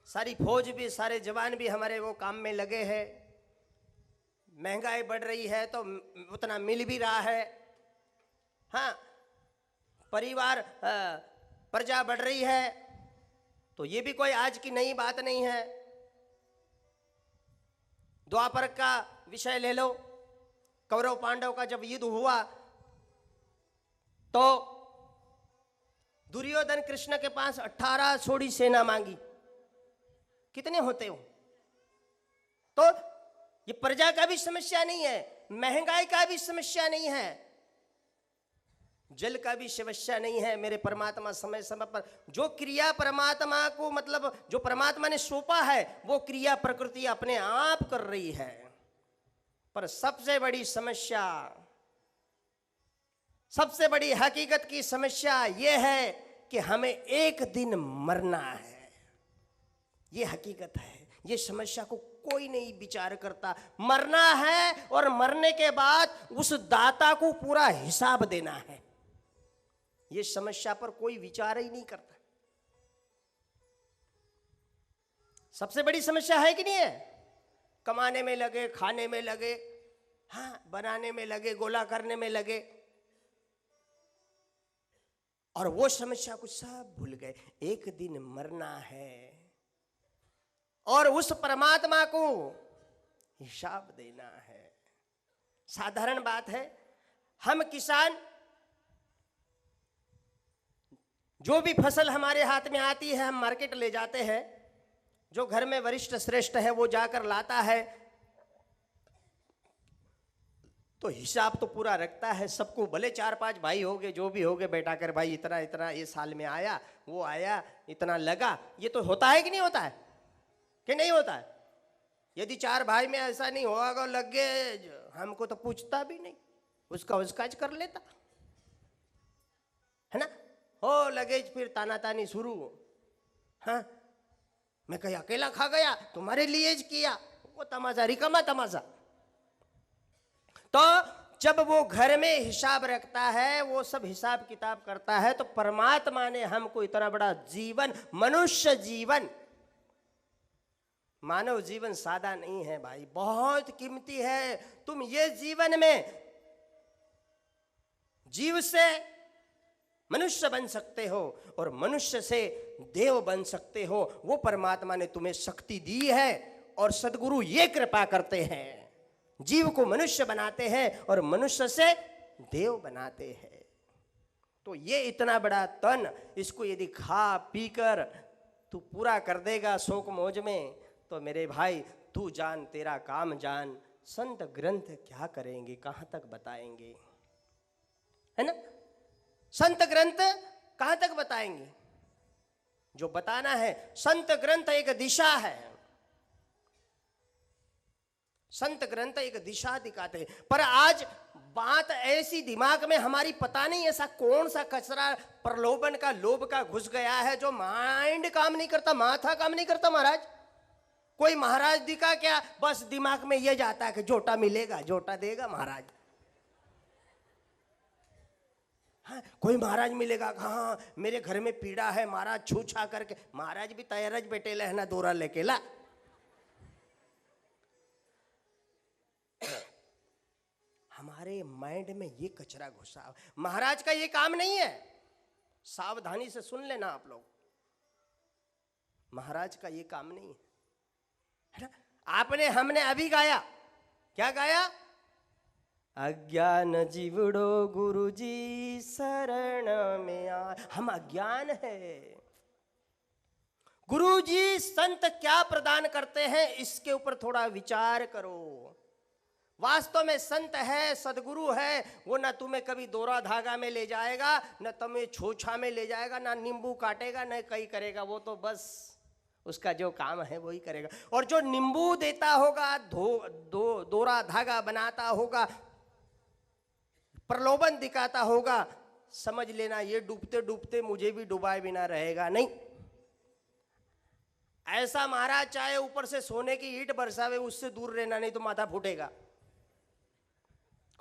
सारी फौज भी, सारे जवान भी हमारे वो काम में लगे हैं। महंगाई बढ़ रही है तो उतना मिल भी रहा है। हाँ, परिवार प्रजा बढ़ रही है, तो ये भी कोई आज की नई बात नहीं है। द्वापर का विषय ले लो, कौरव पांडव का जब युद्ध हुआ तो दुर्योधन कृष्ण के पास 18 छोड़ी सेना मांगी। कितने होते हो? तो ये प्रजा का भी समस्या नहीं है, महंगाई का भी समस्या नहीं है, जल का भी समस्या नहीं है। मेरे परमात्मा समय समय पर जो क्रिया परमात्मा को, मतलब जो परमात्मा ने सौंपा है, वो क्रिया प्रकृति अपने आप कर रही है। पर सबसे बड़ी समस्या, सबसे बड़ी हकीकत की समस्या यह है कि हमें एक दिन मरना है। ये हकीकत है, ये समस्या को कोई नहीं विचार करता। मरना है और मरने के बाद उस दाता को पूरा हिसाब देना है। ये समस्या पर कोई विचार ही नहीं करता। सबसे बड़ी समस्या है कि नहीं है? कमाने में लगे, खाने में लगे, हाँ, बनाने में लगे, गोला करने में लगे, और वो समस्या को सब भूल गए। एक दिन मरना है और उस परमात्मा को हिसाब देना है। साधारण बात है, हम किसान जो भी फसल हमारे हाथ में आती है, हम मार्केट ले जाते हैं। जो घर में वरिष्ठ श्रेष्ठ है वो जाकर लाता है, तो हिसाब तो पूरा रखता है सबको। भले 4-5 भाई होगे, जो भी होगे, बैठा कर भाई इतना इतना ये साल में आया, वो आया, इतना लगा। ये तो होता है कि नहीं होता है? कि नहीं होता है? यदि 4 भाई में ऐसा नहीं होगा, लगे हमको तो पूछता भी नहीं, उसका कर लेता है ना। हो लगेज, फिर ताना तानी शुरू। हाँ, मैं कहीं अकेला खा गया, तुम्हारे लिए किया, वो तमाशा, रिकामा तमाशा। तो जब वो घर में हिसाब रखता है, वो सब हिसाब किताब करता है, तो परमात्मा ने हमको इतना बड़ा जीवन, मनुष्य जीवन, मानव जीवन सादा नहीं है भाई, बहुत कीमती है। तुम ये जीवन में जीव से मनुष्य बन सकते हो और मनुष्य से देव बन सकते हो। वो परमात्मा ने तुम्हें शक्ति दी है और सद्गुरु ये कृपा करते हैं, जीव को मनुष्य बनाते हैं और मनुष्य से देव बनाते हैं। तो ये इतना बड़ा तन, इसको यदि खा पी कर तू पूरा कर देगा शौक मौज में, तो मेरे भाई तू जान, तेरा काम जान। संत ग्रंथ क्या करेंगे, कहाँ तक बताएंगे, है ना? संत ग्रंथ कहाँ तक बताएंगे? जो बताना है, संत ग्रंथ एक दिशा है, संत ग्रंथ एक दिशा दिखाते हैं। पर आज बात ऐसी दिमाग में हमारी, पता नहीं ऐसा कौन सा कचरा प्रलोभन का, लोभ का घुस गया है, जो माइंड काम नहीं करता, माथा काम नहीं करता। महाराज, कोई महाराज दिखा क्या, बस दिमाग में ये जाता है कि जोटा मिलेगा, जोटा देगा महाराज। हाँ, कोई महाराज मिलेगा, हाँ मेरे घर में पीड़ा है महाराज, छू छा करके। महाराज भी तैयार बेटे लहना दोरा लेके ला। हमारे माइंड में ये कचरा घुसा। महाराज का ये काम नहीं है, सावधानी से सुन लेना आप लोग, महाराज का ये काम नहीं है ना। आपने, हमने अभी गाया, क्या गाया? अज्ञान जीवड़ो गुरुजी शरण में आ। हम अज्ञान है। गुरुजी संत क्या प्रदान करते हैं, इसके ऊपर थोड़ा विचार करो। वास्तव में संत है, सदगुरु है, वो ना तुम्हें कभी दोरा धागा में ले जाएगा, न तुम्हें छोछा में ले जाएगा, ना नींबू काटेगा, न कहीं करेगा। वो तो बस उसका जो काम है वही करेगा। और जो नींबू देता होगा, दोरा धागा बनाता होगा, प्रलोभन दिखाता होगा, समझ लेना ये डूबते डूबते मुझे भी डुबाए बिना रहेगा नहीं। ऐसा महाराज चाहे ऊपर से सोने की ईंट बरसावे, उससे दूर रहना, नहीं तो माथा फूटेगा।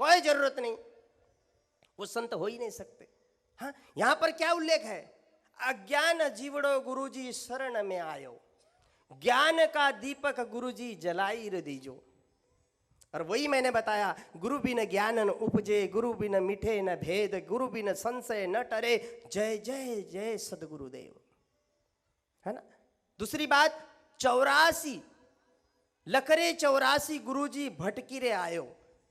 कोई जरूरत नहीं, वो संत हो ही नहीं सकते। हाँ, यहां पर क्या उल्लेख है? अज्ञान जीवड़ो गुरुजी शरण में आयो, ज्ञान का दीपक गुरुजी जलाई रे दीजो। और वही मैंने बताया, गुरु बिन ज्ञान न उपजे, गुरु बिन मिठे न भेद, गुरु बिन संशय न टरे, जय जय जय सदगुरुदेव। है ना? दूसरी बात, 84 लकरे 84 गुरुजी भटकी रे आयो।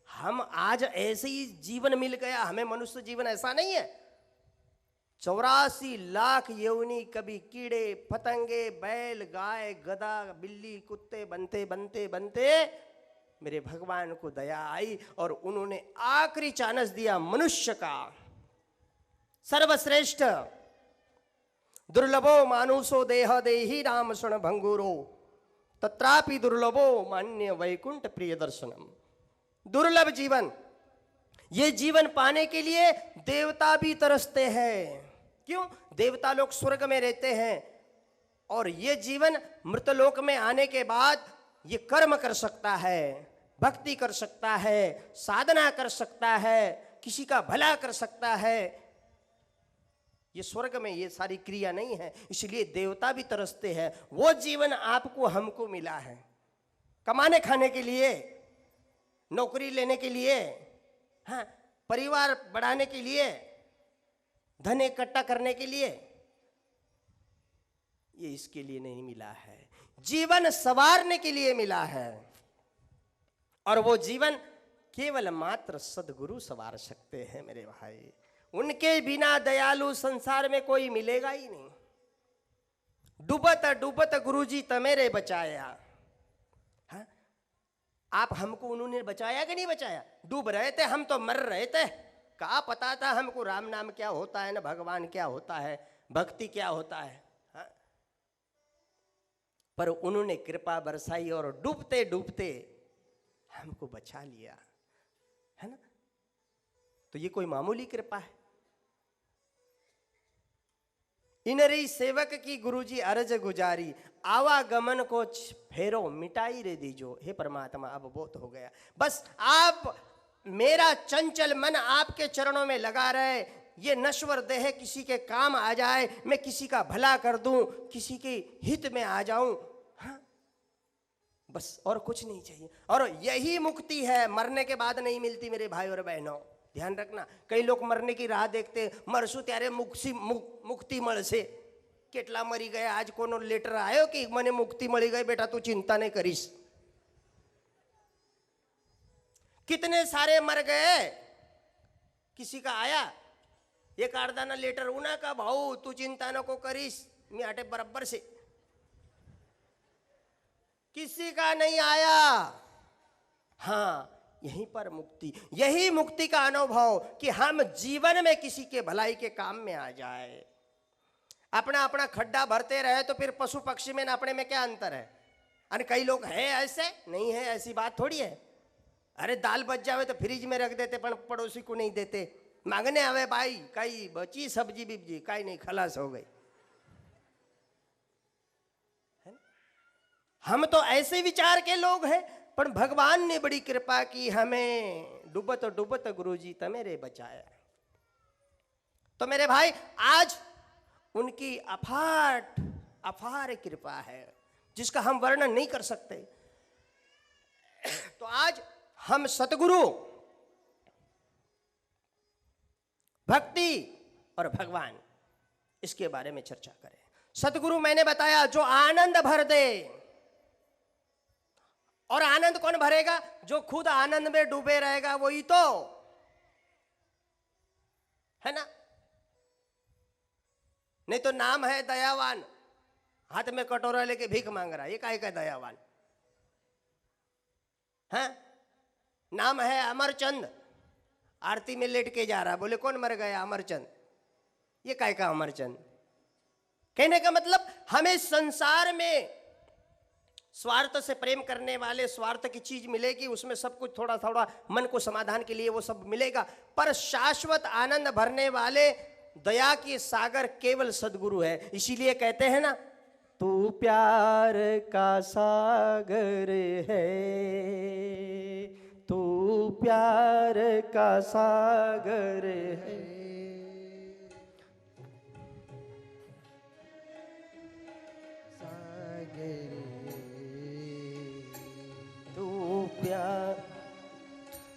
हम आज ऐसे ही जीवन मिल गया, हमें मनुष्य जीवन ऐसा नहीं है। 84 लाख यौनी, कभी कीड़े पतंगे, बैल गाय गधा बिल्ली कुत्ते बनते बनते बनते मेरे भगवान को दया आई और उन्होंने आखिरी चांस दिया मनुष्य का। सर्वश्रेष्ठ दुर्लभो मानुषो देह देही राम शरण भंगुरो, तत्रापि दुर्लभो मान्य वैकुंठ प्रिय दर्शनम। दुर्लभ जीवन, ये जीवन पाने के लिए देवता भी तरसते हैं। क्यों? देवता लोग स्वर्ग में रहते हैं और ये जीवन मृतलोक में आने के बाद ये कर्म कर सकता है, भक्ति कर सकता है, साधना कर सकता है, किसी का भला कर सकता है। ये स्वर्ग में ये सारी क्रिया नहीं है, इसलिए देवता भी तरसते हैं। वो जीवन आपको हमको मिला है, कमाने खाने के लिए, नौकरी लेने के लिए, हाँ, परिवार बढ़ाने के लिए, धन इकट्ठा करने के लिए, ये इसके लिए नहीं मिला है। जीवन संवारने के लिए मिला है और वो जीवन केवल मात्र सदगुरु संवार सकते हैं मेरे भाई। उनके बिना दयालु संसार में कोई मिलेगा ही नहीं। डूबत डूबत गुरुजी तमेरे बचाया। हाँ? आप हमको उन्होंने बचाया कि नहीं बचाया? डूब रहे थे, हम तो मर रहे थे। कहा पता था हमको राम नाम क्या होता है, ना भगवान क्या होता है, भक्ति क्या होता है। हाँ? पर उन्होंने कृपा बरसाई और डूबते डूबते हमको बचा लिया, है ना? तो ये कोई मामूली कृपा है? इनरी सेवक की गुरुजी अरज गुजारी, आवागमन को फेरो मिटाई रे दीजो। हे परमात्मा, अब बहुत हो गया, बस आप मेरा चंचल मन आपके चरणों में लगा रहे। ये नश्वर देह किसी के काम आ जाए, मैं किसी का भला कर दूं, किसी के हित में आ जाऊं, हाँ? बस और कुछ नहीं चाहिए। और यही मुक्ति है, मरने के बाद नहीं मिलती मेरे भाई और बहनों, ध्यान रखना। कई लोग मरने की राह देखते, मरसू त्यारे मुक्ति મળશે। કેટલા મરી ગયા? आज कोनो लेटर आयो कि મને मुक्ति મળી गई, बेटा तू चिंता नहीं करीस। कितने सारे मर गए, किसी का आया एक अर्धाना लेटर, उना का भाऊ तू चिंता न को करीस, मैं आटे बराबर से। किसी का नहीं आया। हाँ, यहीं पर मुक्ति, यही मुक्ति का अनुभव कि हम जीवन में किसी के भलाई के काम में आ जाए। अपना अपना खड्डा भरते रहे तो फिर पशु पक्षी में अपने में क्या अंतर है? अरे कई लोग है ऐसे, नहीं है ऐसी बात थोड़ी है। अरे दाल बच जावे तो फ्रिज में रख देते, पर पड़ोसी को नहीं देते। मांगने आवे भाई, कई बची सब्जी बिब्जी, कई नहीं, खलास हो गई। हम तो ऐसे विचार के लोग हैं, पर भगवान ने बड़ी कृपा की, हमें डूबत डूबत गुरुजी तमेरे बचाया। तो मेरे भाई, आज उनकी अपार कृपा है जिसका हम वर्णन नहीं कर सकते। तो आज हम सतगुरु, भक्ति और भगवान, इसके बारे में चर्चा करें। सतगुरु मैंने बताया जो आनंद भर दे। और आनंद कौन भरेगा? जो खुद आनंद में डूबे रहेगा, वही तो है ना। नहीं तो नाम है दयावान, हाथ में कटोरा लेके भीख मांग रहा है, ये काहे का दयावान है? नाम है अमरचंद, आरती में लेट के जा रहा है, बोले कौन मर गया? अमरचंद। ये काहे का अमरचंद? कहने का मतलब हमें संसार में स्वार्थ से प्रेम करने वाले स्वार्थ की चीज मिलेगी, उसमें सब कुछ थोड़ा थोड़ा मन को समाधान के लिए वो सब मिलेगा, पर शाश्वत आनंद भरने वाले दया के सागर केवल सद्गुरु है। इसीलिए कहते हैं ना, तू प्यार का सागर है, तू प्यार का सागर है।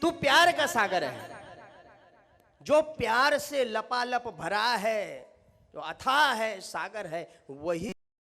तू प्यार का सागर है, जो प्यार से लपालप भरा है, जो अथाह है सागर है, वही